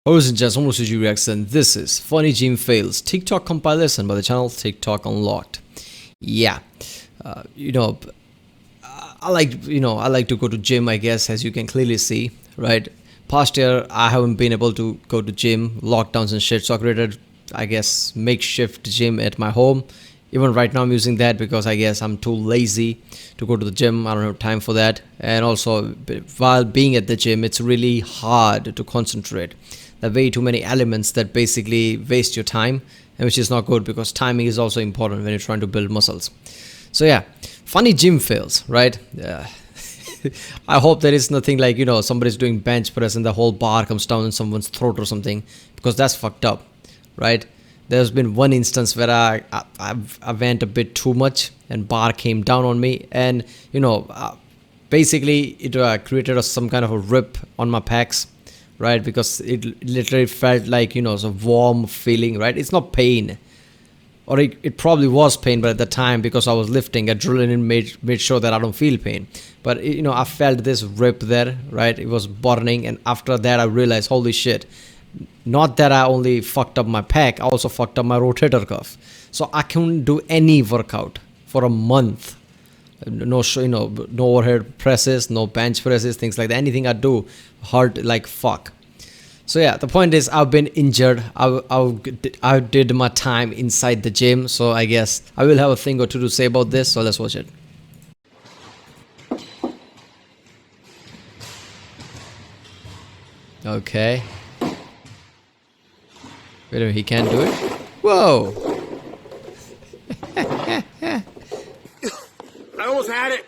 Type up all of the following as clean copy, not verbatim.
Ladies and gentlemen, reaction. This is Funny Gym Fails TikTok compilation by the channel TikTok Unlocked. Yeah, you know, I like to go to gym. I guess as you can clearly see, right? Past year I haven't been able to go to gym, lockdowns and shit. So I created, I guess, makeshift gym at my home. Even right now I'm using that because I guess I'm too lazy to go to the gym. I don't have time for that. And also while being at the gym, it's really hard to concentrate. There are way too many elements that basically waste your time, and which is not good because timing is also important when you're trying to build muscles. So yeah, funny gym fails, right? I hope there is nothing like, somebody's doing bench press and the whole bar comes down in someone's throat or something, because that's fucked up, right? There's been one instance where I went a bit too much and bar came down on me, and basically it created some kind of a rip on my pecs, right? Because it literally felt like, it's a warm feeling, right? It's not pain, or it probably was pain, but at the time, because I was lifting, adrenaline made sure that I don't feel pain. But I felt this rip there, right? It was burning, and after that I realized, holy shit, not that I only fucked up my pec, I also fucked up my rotator cuff. So I couldn't do any workout for a month. No overhead presses, no bench presses, things like that. Anything I do hurt like fuck. So yeah, the point is I've been injured. I did my time inside the gym, so I guess I will have a thing or two to say about this. So let's watch it. Okay. Wait a minute, he can't do it? Whoa! I almost had it!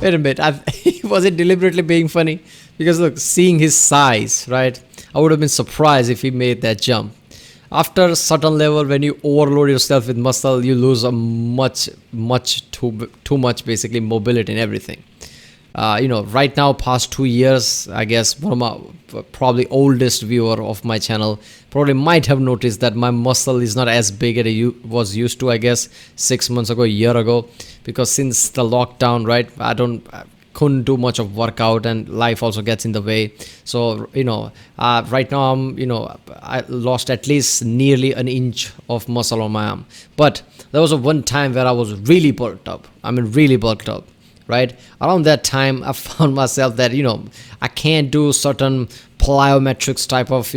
Wait a minute, was it deliberately being funny? Because look, seeing his size, right? I would have been surprised if he made that jump. After a certain level, when you overload yourself with muscle, you lose a too much basically mobility and everything. Right now, past 2 years, I guess one of my probably oldest viewer of my channel probably might have noticed that my muscle is not as big as it was used to, I guess 6 months ago, a year ago, because since the lockdown, right, I couldn't do much of workout, and life also gets in the way. So right now I lost at least nearly an inch of muscle on my arm. But there was one time where I was really bulked up. Really bulked up. Right around that time, I found myself that I can't do certain plyometrics type of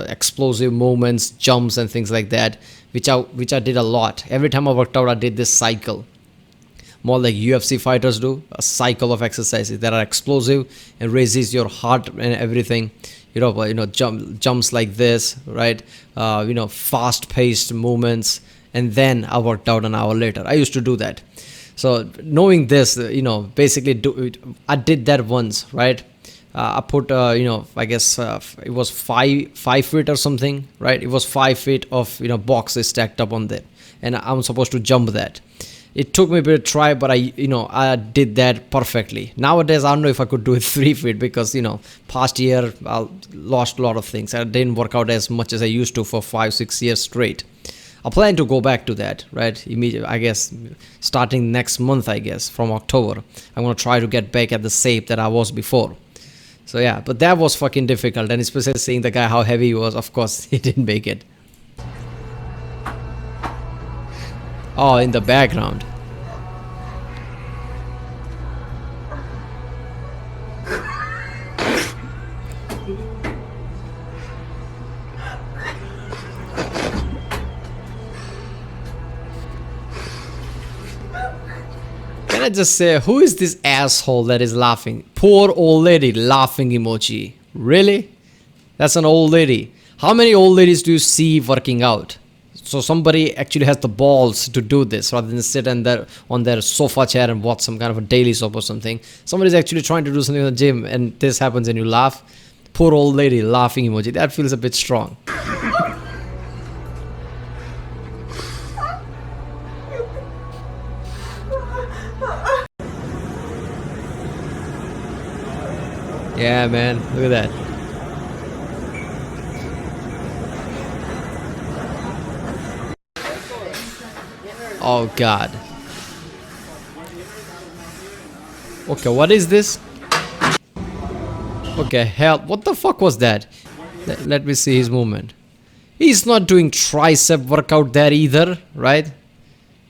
explosive movements, jumps and things like that, which I did a lot. Every time I worked out, I did this cycle, more like UFC fighters do, a cycle of exercises that are explosive and raises your heart and everything. Jumps like this, right? Fast-paced movements, and then I worked out an hour later. I used to do that. So knowing this, basically I did that once, right? I put, I guess it was 5 feet or something, right? It was 5 feet of, boxes stacked up on there, and I'm supposed to jump that. It took me a bit of try, but I did that perfectly. Nowadays, I don't know if I could do it 3 feet because, past year I lost a lot of things. I didn't work out as much as I used to for 5-6 years straight. I plan to go back to that, right? Immediately, I guess, starting next month, I guess, from October. I'm going to try to get back at the shape that I was before. So yeah, but that was fucking difficult. And especially seeing the guy, how heavy he was, of course, he didn't make it. Oh, in the background. Can I just say, who is this asshole that is laughing? Poor old lady laughing emoji. Really? That's an old lady. How many old ladies do you see working out? So somebody actually has the balls to do this rather than sit on their sofa chair and watch some kind of a daily soap or something. Somebody's actually trying to do something in the gym and this happens and you laugh. Poor old lady laughing emoji. That feels a bit strong. Yeah, man, look at that. Oh God. Okay, what is this? Okay, hell, what the fuck was that? Let me see his movement. He's not doing tricep workout there either, right?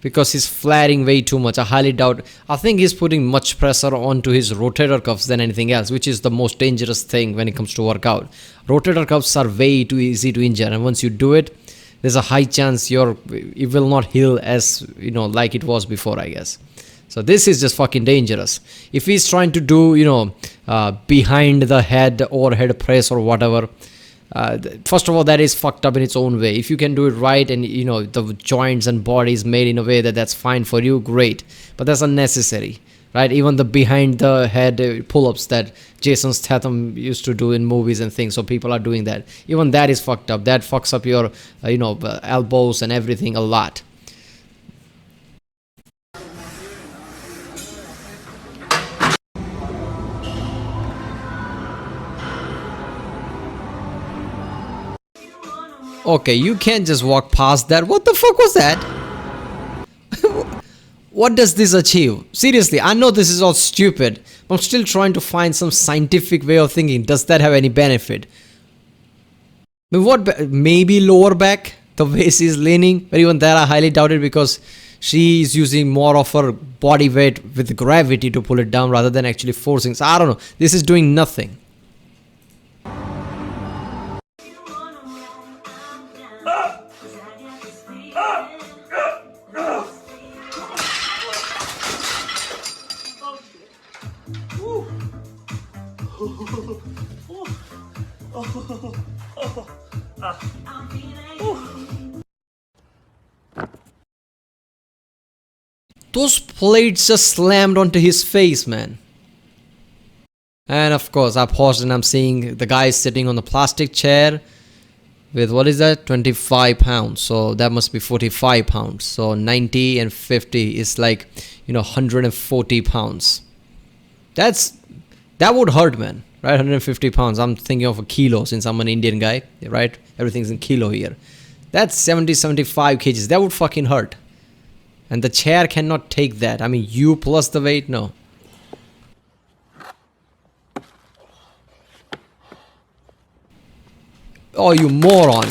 Because he's flaring way too much. I highly doubt. I think he's putting much pressure onto his rotator cuffs than anything else, which is the most dangerous thing when it comes to workout. Rotator cuffs are way too easy to injure, and once you do it, there's a high chance it will not heal as like it was before, I guess. So this is just fucking dangerous. If he's trying to do behind the head overhead press or whatever, first of all, that is fucked up in its own way. If you can do it right and the joints and body is made in a way that's fine for you, great, but that's unnecessary, right? Even the behind the head pull-ups that Jason Statham used to do in movies and things, so people are doing that, even that is fucked up. That fucks up your elbows and everything a lot. Okay, you can't just walk past that. What the fuck was that? What does this achieve? Seriously, I know this is all stupid, but I'm still trying to find some scientific way of thinking. Does that have any benefit? Maybe lower back, the way she's leaning, but even that I highly doubt it, because she is using more of her body weight with gravity to pull it down rather than actually forcing. So I don't know. This is doing nothing. Those plates just slammed onto his face, man. And of course, I paused and I'm seeing the guy sitting on the plastic chair with, what is that, 25 pounds. So that must be 45 pounds. So 90 and 50 is like, 140 pounds. That would hurt, man, right? 150 pounds. I'm thinking of a kilo since I'm an Indian guy, right? Everything's in kilo here. That's 75 kgs. That would fucking hurt. And the chair cannot take that. I mean, you plus the weight, no. Oh, you moron.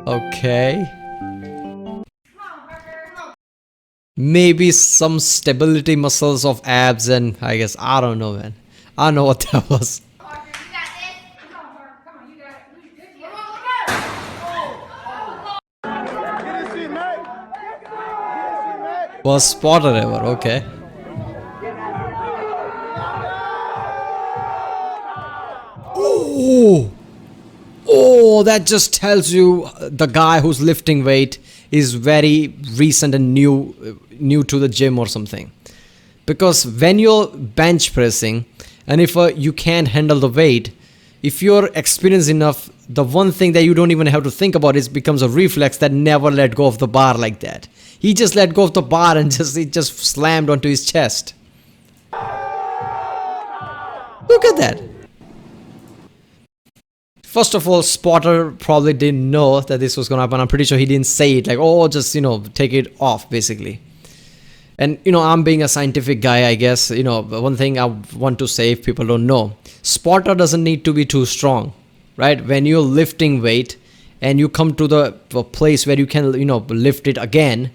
Okay. Maybe some stability muscles of abs and I guess, I don't know, man. I don't know what that was. Was spotter ever, okay. Oh, that just tells you the guy who's lifting weight is very recent and new to the gym or something. Because when you're bench pressing and if you can't handle the weight, if you're experienced enough, the one thing that you don't even have to think about is becomes a reflex that never let go of the bar like that. He just let go of the bar and it just slammed onto his chest. Look at that. First of all, Spotter probably didn't know that this was going to happen. I'm pretty sure he didn't say it like, oh, just, take it off, basically. And, I'm being a scientific guy, I guess. One thing I want to say if people don't know, Spotter doesn't need to be too strong, right? When you're lifting weight and you come to the place where you can, lift it again,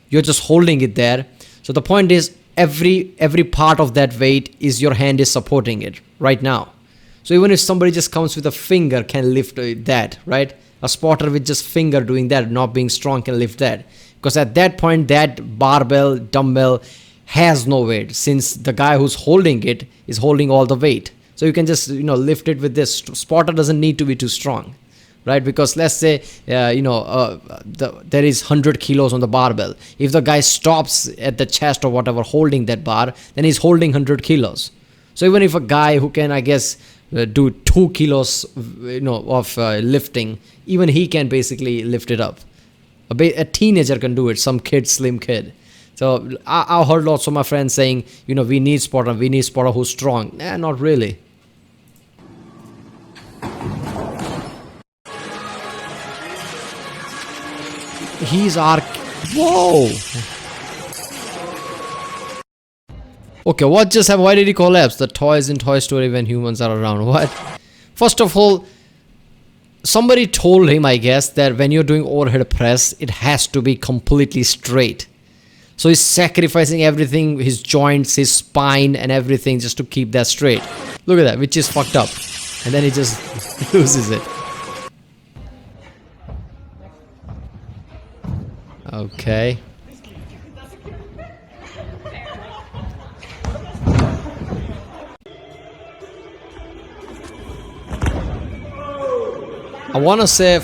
you're just holding it there. So the point is, every part of that weight is your hand is supporting it right now. So even if somebody just comes with a finger can lift that, right? A spotter with just finger doing that, not being strong, can lift that. Because at that point, that barbell, dumbbell has no weight, since the guy who's holding it is holding all the weight. So you can just, lift it with this. Spotter doesn't need to be too strong, right? Because let's say, there is 100 kilos on the barbell. If the guy stops at the chest or whatever holding that bar, then he's holding 100 kilos. So even if a guy who can, I guess, do 2 kilos, of lifting, even he can basically lift it up. A teenager can do it, some kid, slim kid. So I heard lots of my friends saying, we need spotter who's strong. Nah, not really. Whoa! Okay, what just happened? Why did he collapse? The toys in Toy Story when humans are around. What? First of all, somebody told him, I guess, that when you're doing overhead press, it has to be completely straight. So he's sacrificing everything, his joints, his spine, and everything just to keep that straight. Look at that, which is fucked up. And then he just loses it. Okay. I wanna say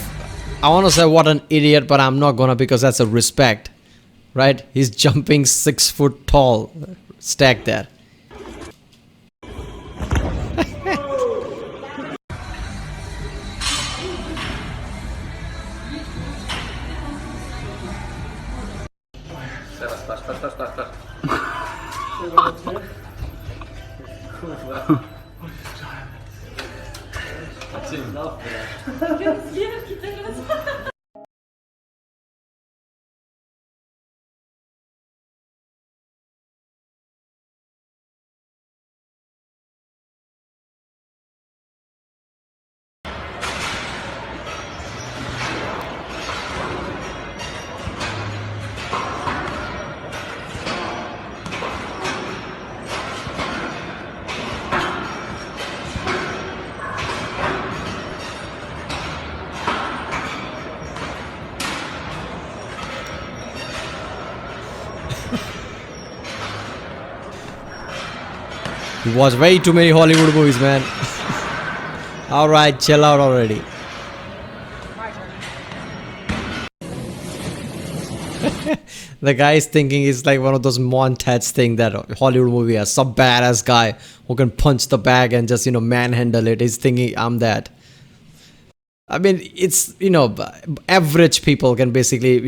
what an idiot, but I'm not gonna, because that's a respect, right? He's jumping 6 foot tall, stacked there. You watch way too many Hollywood movies, man. Alright, chill out already. The guy is thinking it's like one of those montage thing that Hollywood movie has. Some badass guy who can punch the bag and just, manhandle it. He's thinking, I'm that. I mean, it's, average people can basically,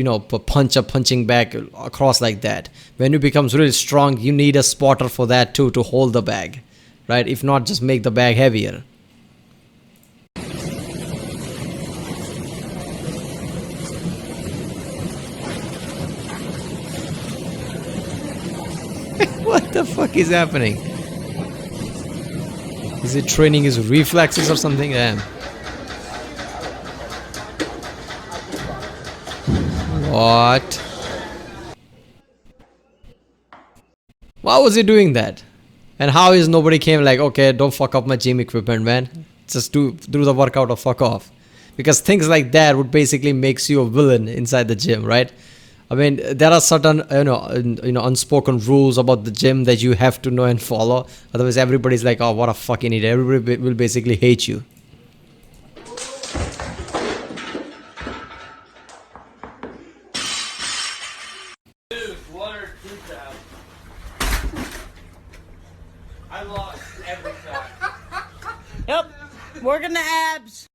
punch a punching bag across like that. When you becomes really strong, you need a spotter for that too, to hold the bag, right? If not, just make the bag heavier. What the fuck is happening? Is he training his reflexes or something? Yeah. What? Why was he doing that? And how is nobody came like, okay, don't fuck up my gym equipment, man. Just do the workout or fuck off. Because things like that would basically makes you a villain inside the gym, right? I mean, there are certain, unspoken rules about the gym that you have to know and follow. Otherwise, everybody's like, oh, what a fucking idiot. Everybody will basically hate you. I lost every time. Yep, working the abs.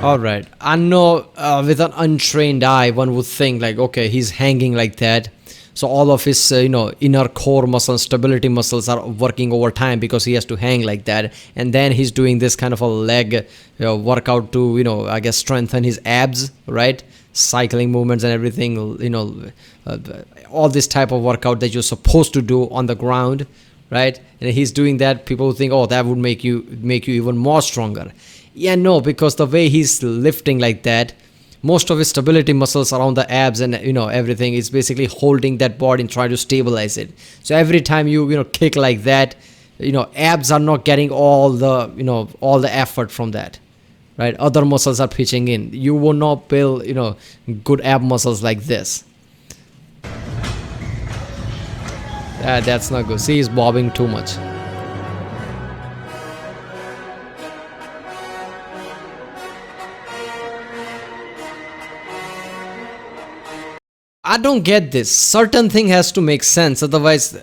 Alright, I know with an untrained eye, one would think like, okay, he's hanging like that. So all of his, inner core muscles, stability muscles are working over time because he has to hang like that. And then he's doing this kind of a leg workout to, I guess strengthen his abs, right? Cycling movements and everything, all this type of workout that you're supposed to do on the ground, right? And he's doing that. People think, oh, that would make you even more stronger. Yeah, no, because the way he's lifting like that, most of his stability muscles around the abs and everything is basically holding that body and trying to stabilize it. So every time you kick like that, abs are not getting all the effort from that, right? Other muscles are pitching in. You will not build good ab muscles like this. That's not good. See, he's bobbing too much. I don't get this. Certain thing has to make sense. Otherwise,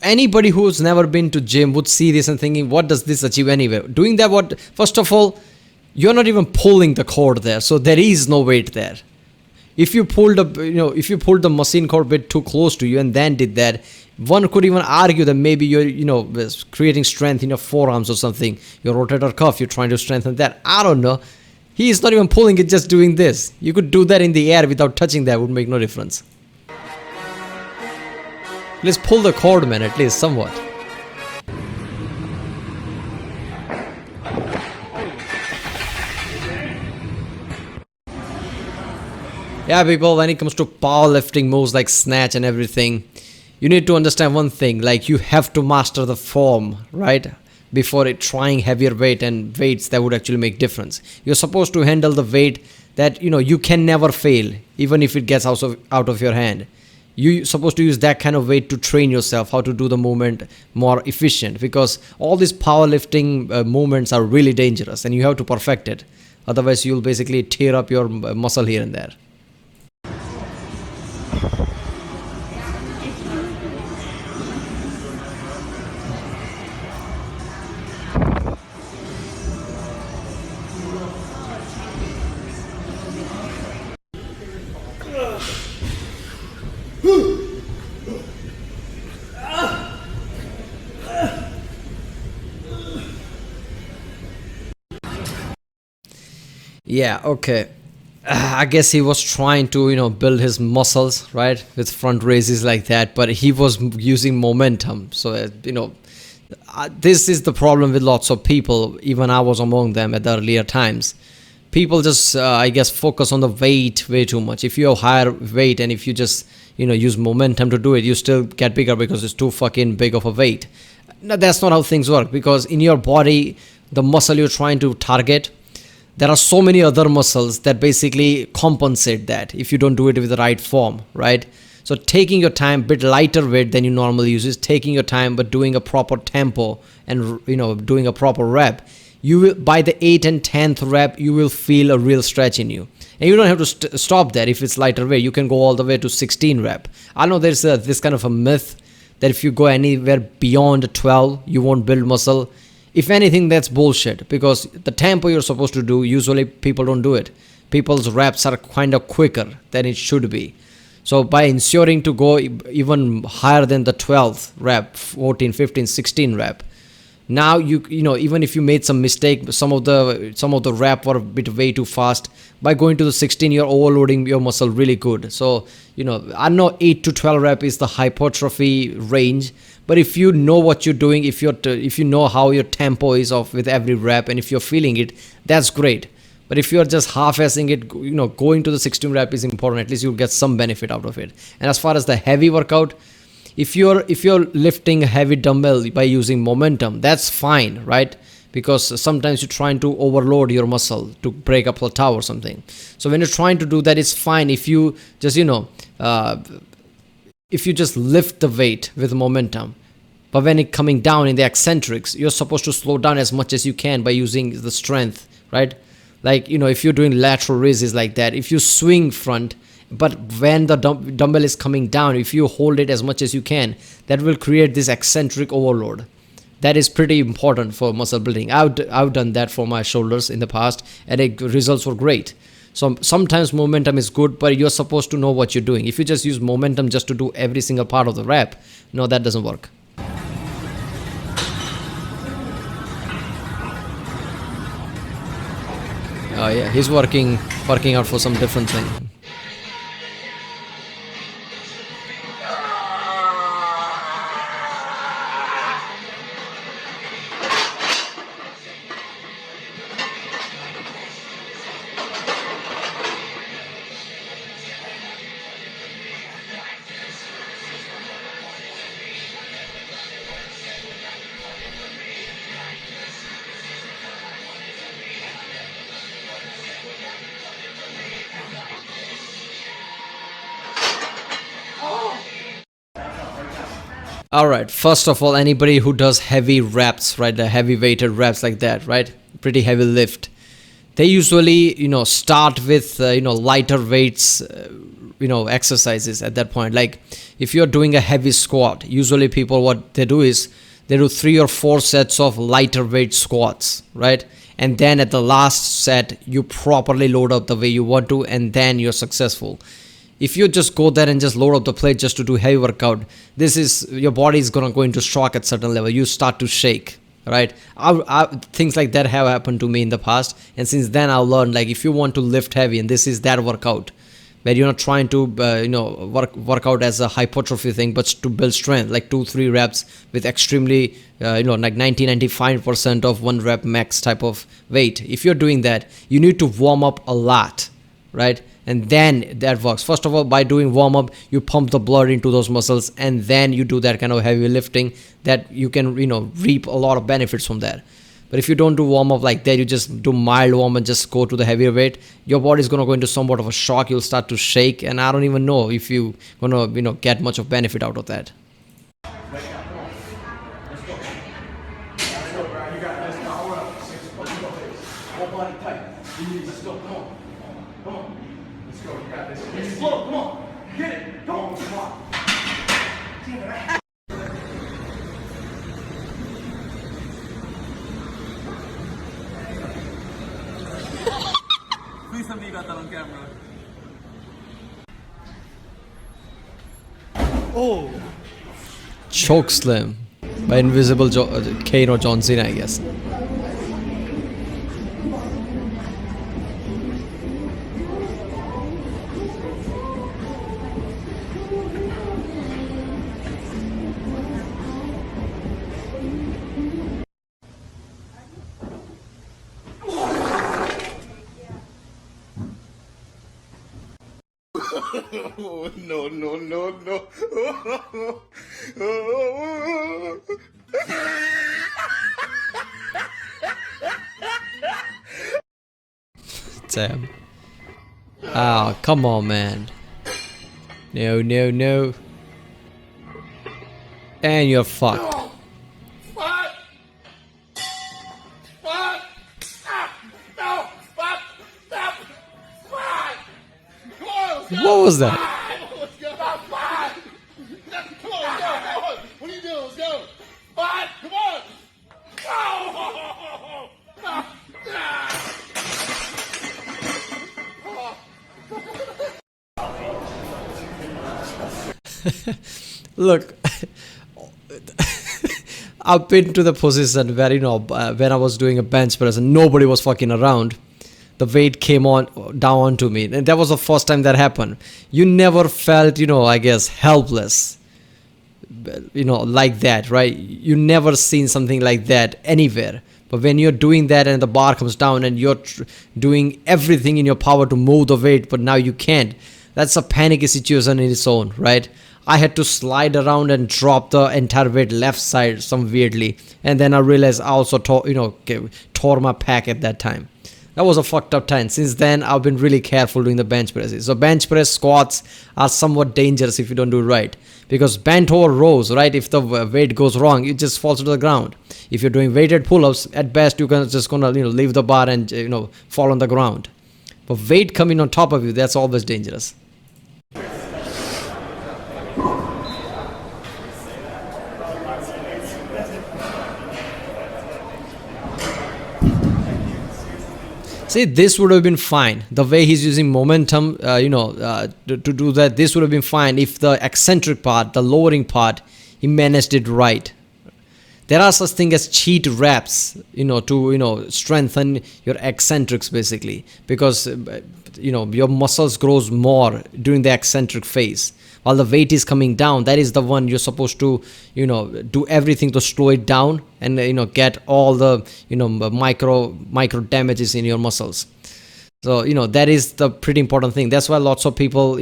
anybody who's never been to gym would see this and thinking, what does this achieve anyway? Doing that, first of all, you're not even pulling the cord there. So there is no weight there. If you pulled if you pulled the machine cord a bit too close to you and then did that, one could even argue that maybe you're creating strength in your forearms or something, your rotator cuff, you're trying to strengthen that. I don't know. He is not even pulling it, just doing this. You could do that in the air without touching that, would make no difference. Let's pull the cord, man, at least somewhat. Yeah, people, when it comes to powerlifting moves like snatch and everything, you need to understand one thing, like you have to master the form, right? Before trying heavier weight and weights that would actually make difference. You're supposed to handle the weight that, you can never fail, even if it gets out of your hand. You're supposed to use that kind of weight to train yourself how to do the movement more efficient, because all these powerlifting movements are really dangerous and you have to perfect it. Otherwise, you'll basically tear up your muscle here and there. Yeah, okay. I guess he was trying to, build his muscles, right, with front raises like that, but he was using momentum. So, this is the problem with lots of people. Even I was among them at the earlier times. People just, I guess, focus on the weight way too much. If you have higher weight and if you just, use momentum to do it, you still get bigger because it's too fucking big of a weight. No, that's not how things work, because in your body, the muscle you're trying to target, there are so many other muscles that basically compensate that if you don't do it with the right form, right? So taking your time, bit lighter weight than you normally use, is taking your time but doing a proper tempo and doing a proper rep. You will, by the 8th and 10th rep, you will feel a real stretch in you. And you don't have to stop there if it's lighter weight. You can go all the way to 16 rep. I know there's this kind of a myth that if you go anywhere beyond 12, you won't build muscle. If anything, that's bullshit, because the tempo you're supposed to do, usually people don't do it. People's reps are kind of quicker than it should be. So by ensuring to go even higher than the 12th rep, 14, 15, 16 rep, now even if you made some mistake, some of the rep were a bit way too fast, by going to the 16, you're overloading your muscle really good. So I know 8 to 12 rep is the hypertrophy range, but if you know what you're doing, if you know how your tempo is off with every rep, and if you're feeling it, that's great. But if you're just half-assing it, going to the 16 rep is important. At least you'll get some benefit out of it. And as far as the heavy workout, if you're lifting a heavy dumbbell by using momentum, that's fine, right? Because sometimes you're trying to overload your muscle to break a plateau or something. So when you're trying to do that, it's fine if you just if you just lift the weight with momentum. But when it's coming down in the eccentrics, you're supposed to slow down as much as you can by using the strength, right? Like, if you're doing lateral raises like that, if you swing front, but when the dumbbell is coming down, if you hold it as much as you can, that will create this eccentric overload. That is pretty important for muscle building. I've done that for my shoulders in the past, and the results were great. So sometimes momentum is good, but you're supposed to know what you're doing. If you just use momentum just to do every single part of the rep, no, that doesn't work. Oh yeah, he's working out for some different thing. All right, first of all, anybody who does heavy reps, right, the heavy weighted reps like that, right, pretty heavy lift, they usually start with lighter weights, exercises at that point. Like if you're doing a heavy squat, usually people, what they do is they do 3 or 4 sets of lighter weight squats, right? and then at the last set you properly load up the way you want to, and then you're successful. If you just go there and just load up the plate just to do heavy workout, this is, your body is gonna go into shock at certain level. You start to shake, right? Things like that have happened to me in the past, and since then I've learned, like, if you want to lift heavy, and this is that workout where you're not trying to work out as a hypertrophy thing, but to build strength, like 2-3 reps with extremely like 90-95% of 1 rep max type of weight. If you're doing that, you need to warm up a lot, right? And then that works. First of all, by doing warm up, you pump the blood into those muscles, and then you do that kind of heavy lifting that you can reap a lot of benefits from that. But if you don't do warm up like that, you just do mild warm and just go to the heavier weight, your body is gonna go into somewhat of a shock. You'll start to shake, and I don't even know if you gonna get much of benefit out of that. Please tell me you got that on camera. Oh! Choke slam by Invisible Kane or John Cena, I guess. Oh, no, no, no, no. Damn. Oh, come on, man. No, no, no. And you're fucked. What? What? Stop! No! Stop! Stop! What? Come on, let's go! What was that? Let's go! Stop! What? Come on, let's go! Come on. What are you doing? Let's go! What? Come on! Oh! Look, I've been to the position where, when I was doing a bench press and nobody was fucking around, the weight came on down onto me, and that was the first time that happened. You never felt, I guess, helpless, like that, right? You never seen something like that anywhere. But when you're doing that and the bar comes down and you're doing everything in your power to move the weight, but now you can't, that's a panicky situation in its own, right? I had to slide around and drop the entire weight left side some weirdly, and then I realized I also tore my pec at that time. That was a fucked up time. Since then, I've been really careful doing the bench presses. So bench press, squats are somewhat dangerous if you don't do it right, because bent over rows, right? If the weight goes wrong, it just falls to the ground. If you're doing weighted pull-ups, at best you can just leave the bar and fall on the ground. But weight coming on top of you, that's always dangerous. See, this would have been fine. The way he's using momentum, to do that, this would have been fine if the eccentric part, the lowering part, he managed it right. There are such things as cheat reps, to strengthen your eccentrics basically, because your muscles grows more during the eccentric phase. While the weight is coming down, that is the one you're supposed to, do everything to slow it down and, get all the, micro damages in your muscles. So, that is the pretty important thing. That's why lots of people,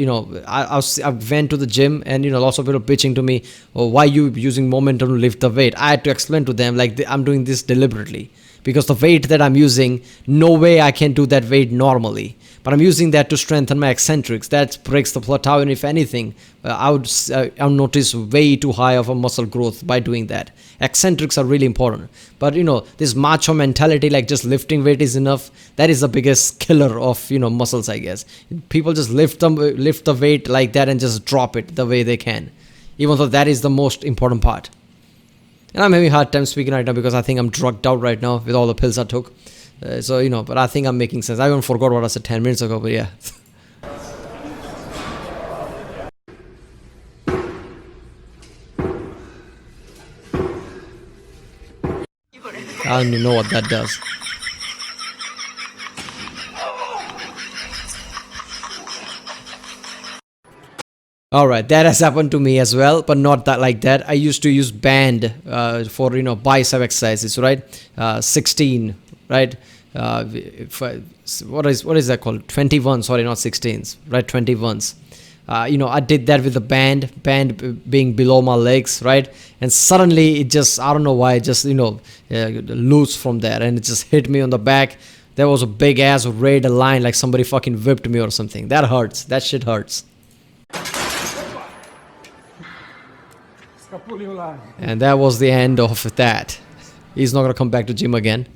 I went to the gym and, lots of people bitching to me, oh, why you using momentum to lift the weight? I had to explain to them, like, I'm doing this deliberately. Because the weight that I'm using, no way I can do that weight normally. But I'm using that to strengthen my eccentrics. That breaks the plateau, and if anything, I'll notice way too high of a muscle growth by doing that. Eccentrics are really important. But, this macho mentality, like just lifting weight is enough, that is the biggest killer of, muscles, I guess. People just lift the weight like that and just drop it the way they can, even though that is the most important part. And I'm having a hard time speaking right now because I think I'm drugged out right now with all the pills I took. So, you know, but I think I'm making sense. I even forgot what I said 10 minutes ago, but yeah. I don't even know what that does. All right, that has happened to me as well, but not that like that. I used to use band for, you know, bicep exercises, right? 16, right? What is that called? 21, sorry, not 16s, right? 21s. You know, I did that with the band being below my legs, right? And suddenly it just, I don't know why, it just, you know, loose from there, and it just hit me on the back. There was a big ass red line, like somebody fucking whipped me or something. That hurts. That shit hurts. And that was the end of that. He's not gonna come back to gym again.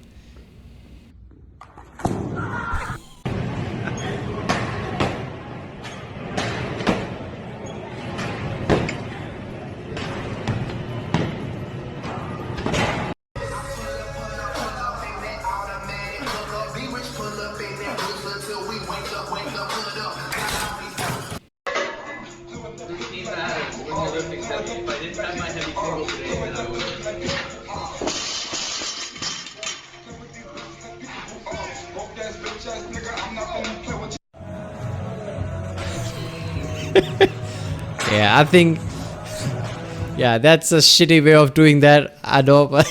Yeah, I think, yeah, that's a shitty way of doing that. I know, but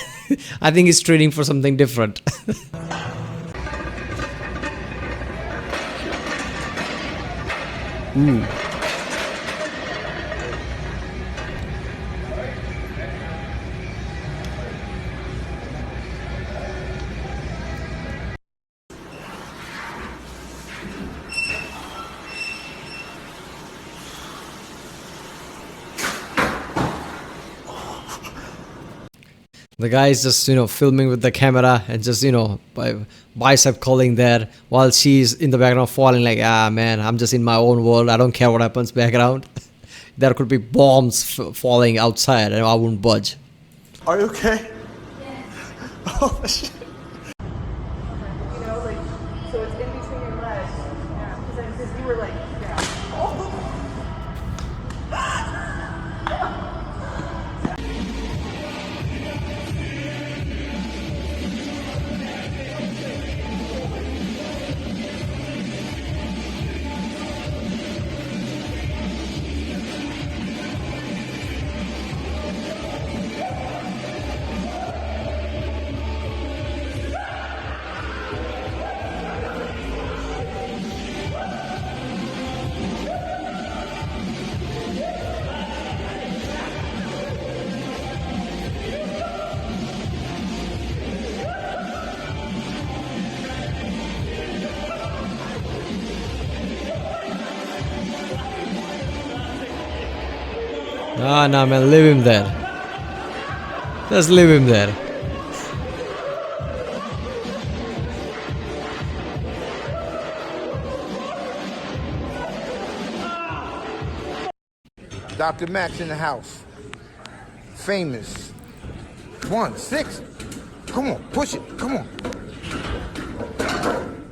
I think he's training for something different. Ooh. The guy is just, you know, filming with the camera and just, you know, bicep curling there while she's in the background falling like, ah, man, I'm just in my own world. I don't care what happens background. There could be bombs falling outside and I wouldn't budge. Are you okay? Oh, shit. You know, like, so it's in between your legs. Yeah, because you were like, yeah. Ah, nah, man, leave him there. Just leave him there. Dr. Max in the house. Famous. 1-6. Come on, push it. Come on.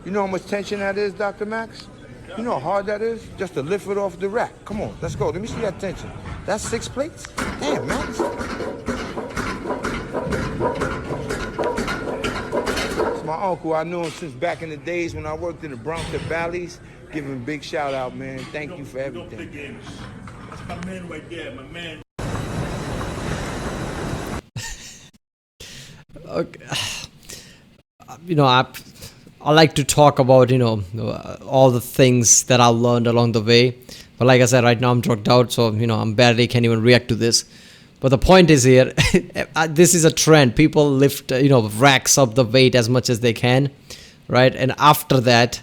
You know how much tension that is, Dr. Max? You know how hard that is? Just to lift it off the rack. Come on, let's go. Let me see that tension. That's 6 plates? Damn, Max. It's my uncle. I knew him since back in the days when I worked in the Bronx at Bally's. Give him a big shout out, man. Thank you for everything. That's my man right there, my man. Okay. You know, I like to talk about, you know, all the things that I learned along the way. But like I said, right now I'm drugged out, so, you know, I'm barely can even react to this. But the point is here, this is a trend. People lift, you know, racks up the weight as much as they can, right? And after that,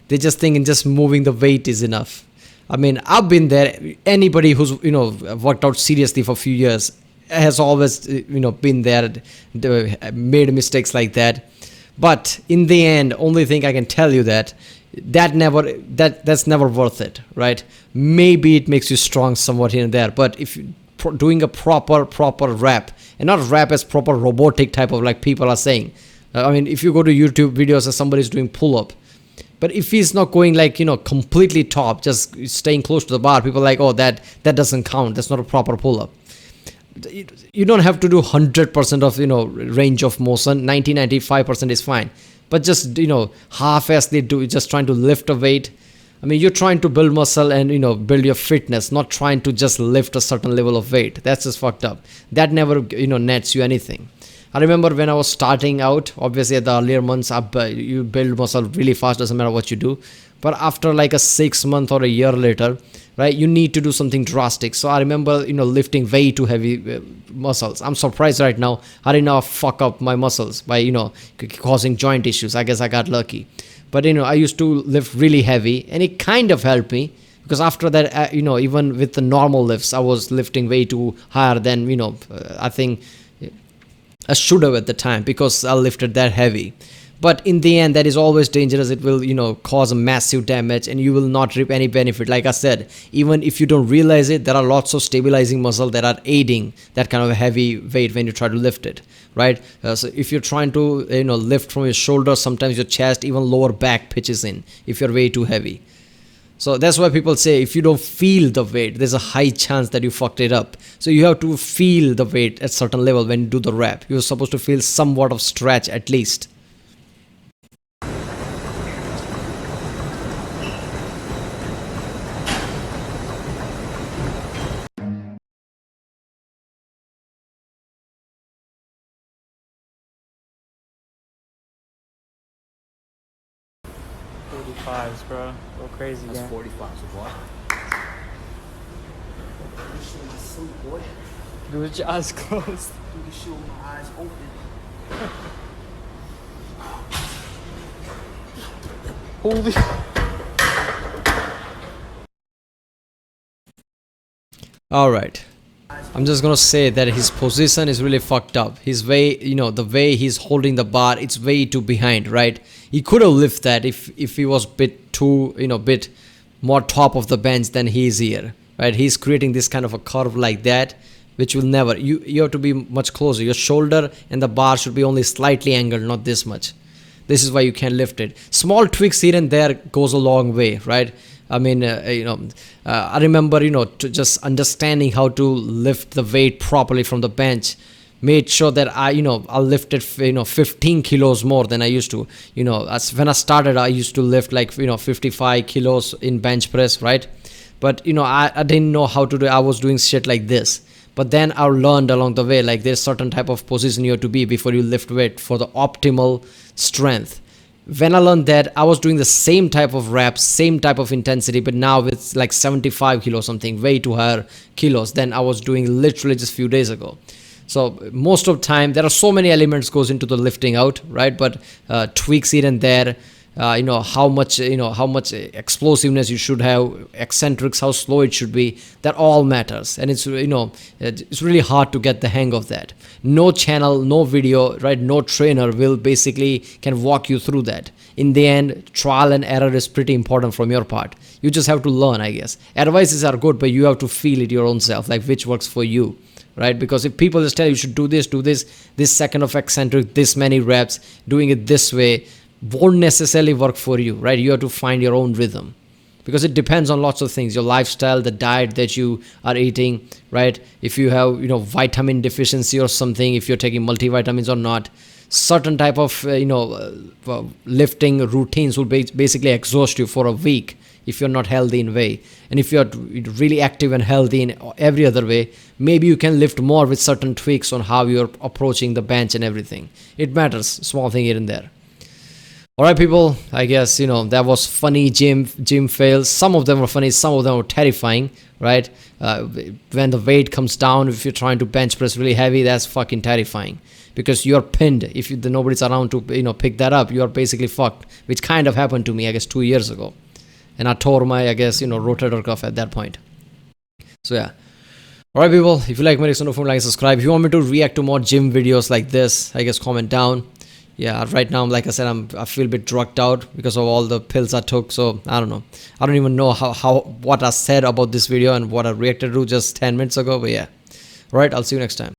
they just think just moving the weight is enough. I mean, I've been there. Anybody who's, you know, worked out seriously for a few years has always, you know, been there, made mistakes like that. But in the end, only thing I can tell you that's never worth it, right? Maybe it makes you strong somewhat here and there, but if you're doing a proper rap, and not rap as proper robotic type of like people are saying, I mean, if you go to YouTube videos and somebody's doing pull-up, but if he's not going like, completely top, just staying close to the bar, people are like, oh, that doesn't count. That's not a proper pull-up. You don't have to do 100% of, range of motion. 95% is fine. But just, half-assly do, just trying to lift a weight. I mean, you're trying to build muscle and, build your fitness, not trying to just lift a certain level of weight. That's just fucked up. That never, nets you anything. I remember when I was starting out, obviously at the earlier months, you build muscle really fast, doesn't matter what you do. But after like a 6 month or a year later, right, you need to do something drastic. So I remember, lifting way too heavy muscles. I'm surprised right now I didn't now fuck up my muscles by, causing joint issues. I guess I got lucky. But, I used to lift really heavy, and it kind of helped me. Because after that, even with the normal lifts, I was lifting way too higher than, I think I should have at the time, because I lifted that heavy. But in the end, that is always dangerous. It will, cause a massive damage, and you will not reap any benefit. Like I said, even if you don't realize it, there are lots of stabilizing muscle that are aiding that kind of a heavy weight when you try to lift it, right? So if you're trying to, lift from your shoulder, sometimes your chest, even lower back pitches in if you're way too heavy. So that's why people say if you don't feel the weight, there's a high chance that you fucked it up. So you have to feel the weight at certain level when you do the rep. You're supposed to feel somewhat of stretch at least. Fives, bro. Go crazy, That's yeah. 45, so what? Do with your eyes closed. Do the shit with my eyes open. Holy. All right. I'm just gonna say that his position is really fucked up. His way, the way he's holding the bar, it's way too behind, right? He could have lifted that if he was bit too, bit more top of the bench than he is here, right? He's creating this kind of a curve like that, which will never. You have to be much closer. Your shoulder and the bar should be only slightly angled, not this much. This is why you can't lift it. Small tweaks here and there goes a long way, right? I mean, I remember, to just understanding how to lift the weight properly from the bench made sure that I lifted, 15 kilos more than I used to. When I started, I used to lift like, 55 kilos in bench press, right? But, I didn't know how to do it. I was doing shit like this. But then I learned along the way, like there's certain type of position you have to be before you lift weight for the optimal strength. When I learned that, I was doing the same type of reps, same type of intensity, but now it's like 75 kilos something, way too higher kilos than I was doing literally just a few days ago. So most of the time, there are so many elements goes into the lifting out, right? But tweaks here and there, how much explosiveness you should have, eccentrics, how slow it should be, that all matters. And it's, it's really hard to get the hang of that. No channel, no video, right? No trainer will basically can walk you through that. In the end, trial and error is pretty important from your part. You just have to learn, I guess. Advices are good, but you have to feel it your own self, like which works for you, right? Because if people just tell you should do this second of eccentric, this many reps, doing it this way, won't necessarily work for you, right? You have to find your own rhythm, because it depends on lots of things, your lifestyle, the diet that you are eating, right? If you have vitamin deficiency or something, if you're taking multivitamins or not, certain type of lifting routines will basically exhaust you for a week if you're not healthy in way. And if you're really active and healthy in every other way, maybe you can lift more with certain tweaks on how you're approaching the bench and everything. It matters, small thing here and there. All right, people, I guess, that was funny gym fails. Some of them were funny, some of them were terrifying, right? When the weight comes down, if you're trying to bench press really heavy, that's fucking terrifying, because you're pinned. If nobody's around to, pick that up, you're basically fucked, which kind of happened to me, I guess, 2 years ago. And I tore my, I guess, rotator cuff at that point. So, yeah. All right, people, if you like my videos, don't forget to like and subscribe. If you want me to react to more gym videos like this, I guess comment down. Yeah, right now, like I said, I feel a bit drugged out because of all the pills I took. So I don't know. I don't even know what I said about this video and what I reacted to just 10 minutes ago. But yeah. All right, I'll see you next time.